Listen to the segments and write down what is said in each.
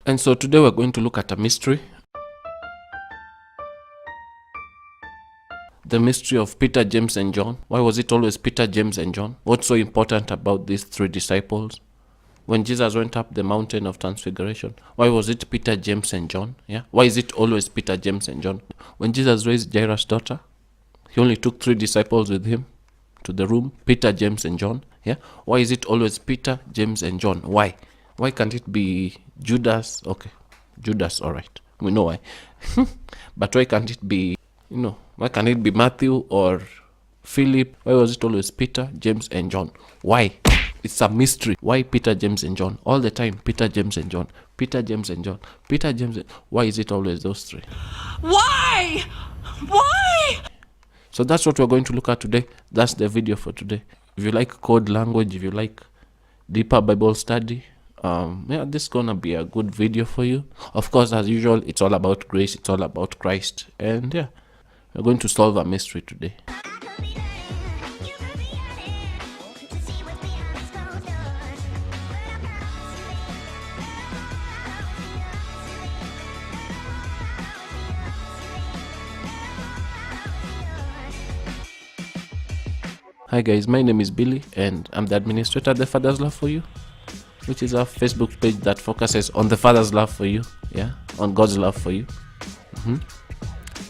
And so today we're going to look at a mystery. The mystery of Peter, James, and John. Why was it always Peter, James, and John? What's so important about these three disciples? When Jesus went up the mountain of transfiguration, why was it Peter, James, and John? Yeah. Why is it always Peter, James, and John? When Jesus raised Jairus' daughter, he only took 3 disciples with him to the room, Peter, James, and John. Yeah. Why is it always Peter, James, and John? Why? Why can't it be Judas? Okay, Judas, all right. We know why. But why can't it be, why can't it be Matthew or Philip? Why was it always Peter, James, and John? Why? It's a mystery. Why Peter, James, and John? All the time, Peter, James, and John. Peter, James, and John. Peter, James, and... Why is it always those 3? Why? Why? So that's what we're going to look at today. That's the video for today. If you like code language, if you like deeper Bible study, this is gonna be a good video for you. Of course, as usual, it's all about grace. It's all about Christ. And yeah, we're going to solve a mystery today. Hi guys, my name is Billy and I'm the administrator at The Father's Love for You, which is our Facebook page that focuses on the Father's love for you, on God's love for you.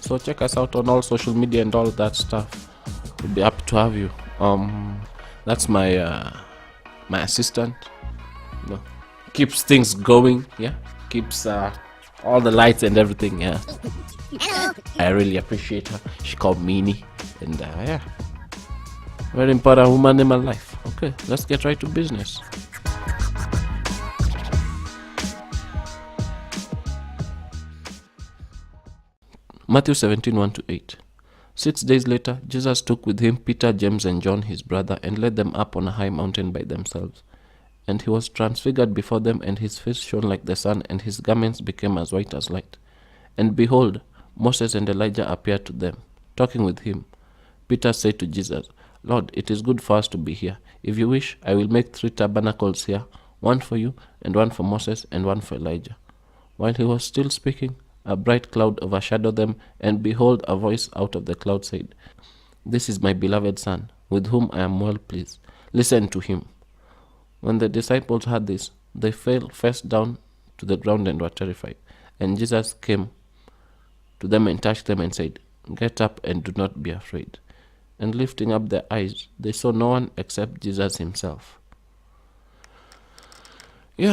So check us out on all social media and all that stuff. We'll be happy to have you. That's my my assistant. Keeps things going, keeps all the lights and everything, Hello. I really appreciate her. She called Meanie, and very important woman in my life. Okay, let's get right to business. Matthew 17:1-8. 6 days later, Jesus took with him Peter, James, and John his brother, and led them up on a high mountain by themselves. And he was transfigured before them, and his face shone like the sun, and his garments became as white as light. And behold, Moses and Elijah appeared to them, talking with him. Peter said to Jesus, Lord, it is good for us to be here. If you wish, I will make 3 tabernacles here, one for you, and one for Moses, and one for Elijah. While he was still speaking, a bright cloud overshadowed them, and behold, a voice out of the cloud said, This is my beloved Son, with whom I am well pleased. Listen to him. When the disciples heard this, they fell face down to the ground and were terrified. And Jesus came to them and touched them and said, Get up and do not be afraid. And lifting up their eyes, they saw no one except Jesus himself.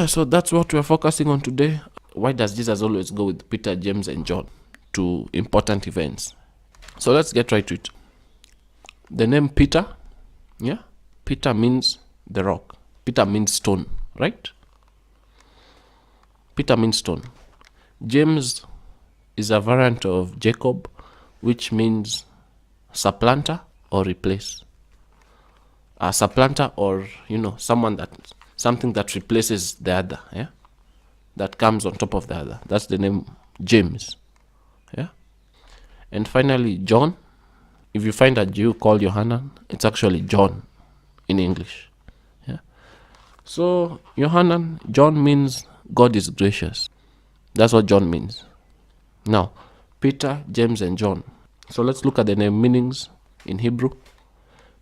So that's what we're focusing on today. Why does Jesus always go with Peter, James, and John to important events? So let's get right to it. The name Peter, Peter means the rock. Peter means stone, right? Peter means stone. James is a variant of Jacob, which means supplanter or replace. A supplanter, or something that replaces the other, that comes on top of the other. That's the name James. And finally, John. If you find a Jew called Yohanan, it's actually John in English. So Yohanan, John means God is gracious. That's what John means. Now, Peter, James, and John. So let's look at the name meanings in Hebrew.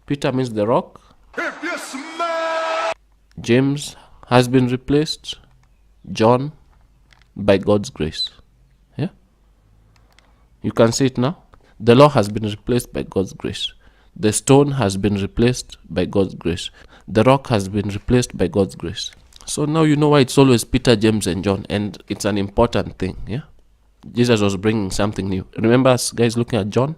Peter means the rock. If you smell. James has been replaced. John by God's grace. You can see it now. The law has been replaced by God's grace. The stone has been replaced by God's grace. The rock has been replaced by God's grace. So now you know why it's always Peter, James, and John, and it's an important thing. Jesus was bringing something new. Remember us guys looking at John?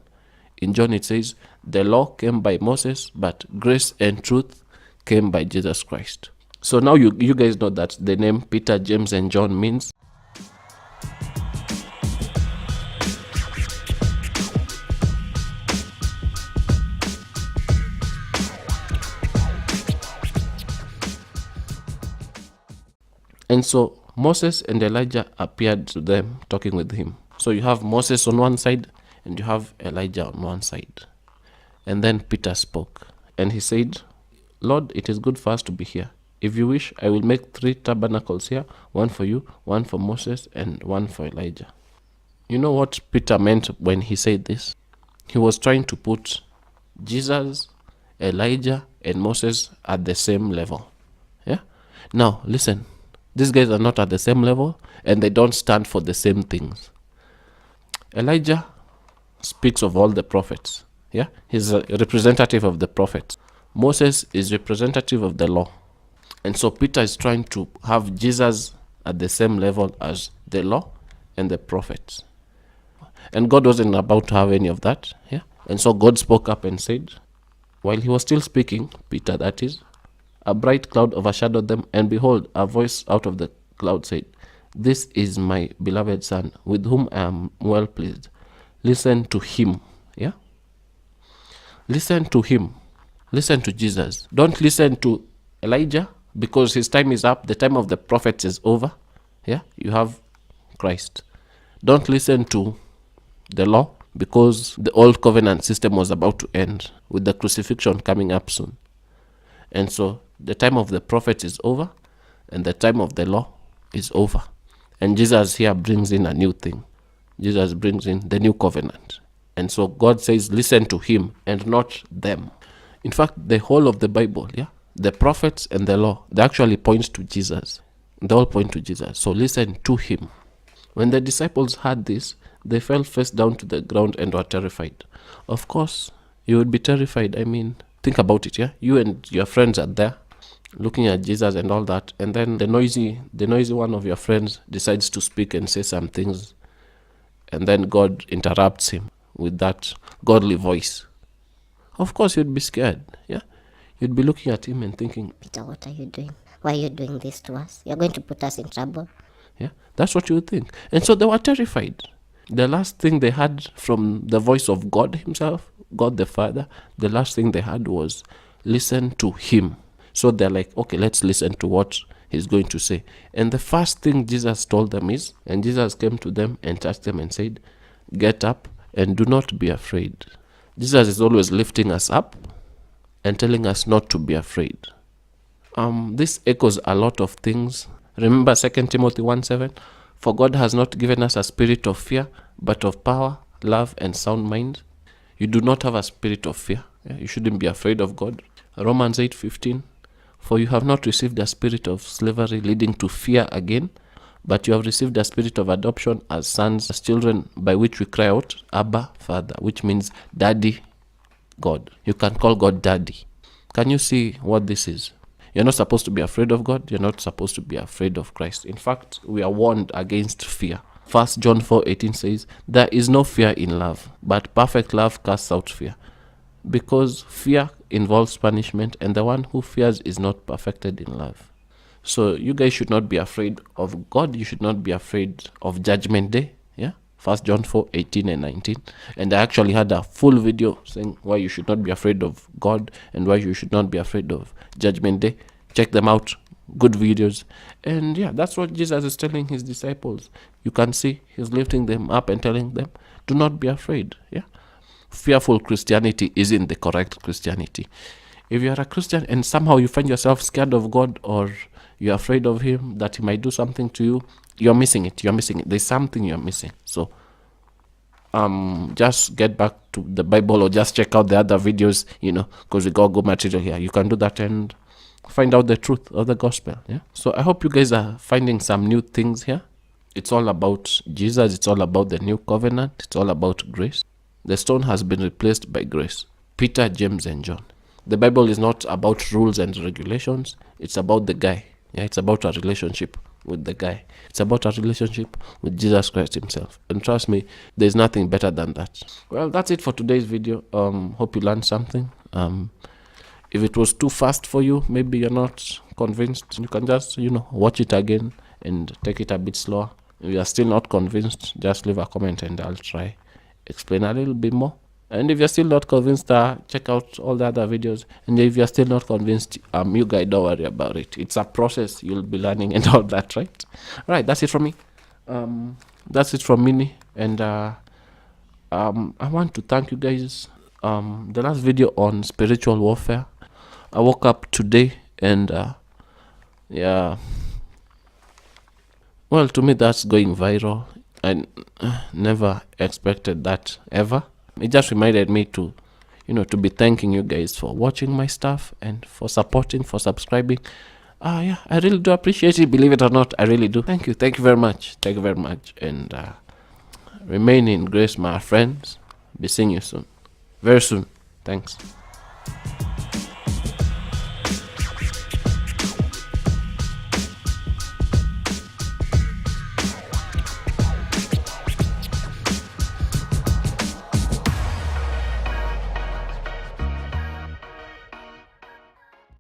In John it says, the law came by Moses, but grace and truth came by Jesus Christ. So now you guys know that the name Peter, James, and John means And so Moses and Elijah appeared to them, talking with him. So you have Moses on one side and you have Elijah on one side. And then Peter spoke and he said, Lord, it is good for us to be here. If you wish, I will make 3 tabernacles here, one for you, one for Moses, and one for Elijah. You know what Peter meant when he said this? He was trying to put Jesus, Elijah, and Moses at the same level. Yeah? Now, listen. These guys are not at the same level, and they don't stand for the same things. Elijah speaks of all the prophets. Yeah? He's a representative of the prophets. Moses is representative of the law. And so Peter is trying to have Jesus at the same level as the law and the prophets. And God wasn't about to have any of that. Yeah? And so God spoke up and said, while he was still speaking, Peter that is, a bright cloud overshadowed them, and behold, a voice out of the cloud said, "This is my beloved Son, with whom I am well pleased. Listen to him." Yeah? Listen to him. Listen to Jesus. Don't listen to Elijah, because his time is up. The time of the prophets is over. Yeah? You have Christ. Don't listen to the law, because the old covenant system was about to end with the crucifixion coming up soon. And so the time of the prophet is over, and the time of the law is over. And Jesus here brings in a new thing. Jesus brings in the new covenant. And so God says, listen to him and not them. In fact, the whole of the Bible, yeah, the prophets and the law, they actually point to Jesus. They all point to Jesus. So listen to him. When the disciples heard this, they fell face down to the ground and were terrified. Of course, you would be terrified. I mean, think about it, yeah? You and your friends are there, looking at Jesus and all that, and then the noisy one of your friends decides to speak and say some things, and then God interrupts him with that godly voice. Of course, you'd be scared, yeah? You'd be looking at him and thinking, Peter, what are you doing? Why are you doing this to us? You're going to put us in trouble. yeah? That's what you would think. And so they were terrified. The last thing they heard from the voice of God himself, God the Father, the last thing they heard was, listen to him. So they're like, okay, let's listen to what he's going to say. And the first thing Jesus told them is, and Jesus came to them and touched them and said, get up and do not be afraid. Jesus is always lifting us up and telling us not to be afraid. This echoes a lot of things. Remember 2 Timothy 1:7? For God has not given us a spirit of fear, but of power, love, and sound mind. You do not have a spirit of fear. Yeah? You shouldn't be afraid of God. Romans 8:15. For you have not received a spirit of slavery leading to fear again, but you have received a spirit of adoption as sons, as children, by which we cry out, Abba, Father, which means Daddy, God. You can call God Daddy. Can you see what this is? You're not supposed to be afraid of God. You're not supposed to be afraid of Christ. In fact, we are warned against fear. 1 John 4:18 says, there is no fear in love, but perfect love casts out fear. Because fear involves punishment, and the one who fears is not perfected in love. So you guys should not be afraid of God. You should not be afraid of Judgment Day. Yeah? 1 John 4:18 and 19. And I actually had a full video saying why you should not be afraid of God and why you should not be afraid of Judgment Day. Check them out. Good videos. And yeah, that's what Jesus is telling his disciples. You can see he's lifting them up and telling them, do not be afraid. Yeah? Fearful Christianity isn't the correct Christianity. If you are a Christian and somehow you find yourself scared of God, or you're afraid of him, that he might do something to you, you're missing it. You're missing it. There's something you're missing. So just get back to the Bible, or just check out the other videos, because we got good material here. You can do that and find out the truth of the gospel. Yeah. So I hope you guys are finding some new things here. It's all about Jesus. It's all about the new covenant. It's all about grace. The stone has been replaced by grace. Peter, James, and John. The Bible is not about rules and regulations. It's about the guy. Yeah, it's about a relationship with the guy. It's about a relationship with Jesus Christ himself. And trust me, there's nothing better than that. Well, that's it for today's video. Hope you learned something. If it was too fast for you, maybe you're not convinced, you can just, watch it again and take it a bit slower. If you're still not convinced, just leave a comment and I'll try explain a little bit more. And if you're still not convinced, check out all the other videos. And if you're still not convinced, you guys, don't worry about it. It's a process. You'll be learning and all that, right? All right, that's it from me. That's it from Minnie. And I want to thank you guys. The last video on spiritual warfare, I woke up today and Yeah. Well, to me, that's going viral. I never expected that ever. It just reminded me to, to be thanking you guys for watching my stuff and for supporting, for subscribing. Yeah, I really do appreciate it. Believe it or not, I really do. Thank you. Thank you very much. Thank you very much. And remain in grace, my friends. Be seeing you soon. Very soon. Thanks.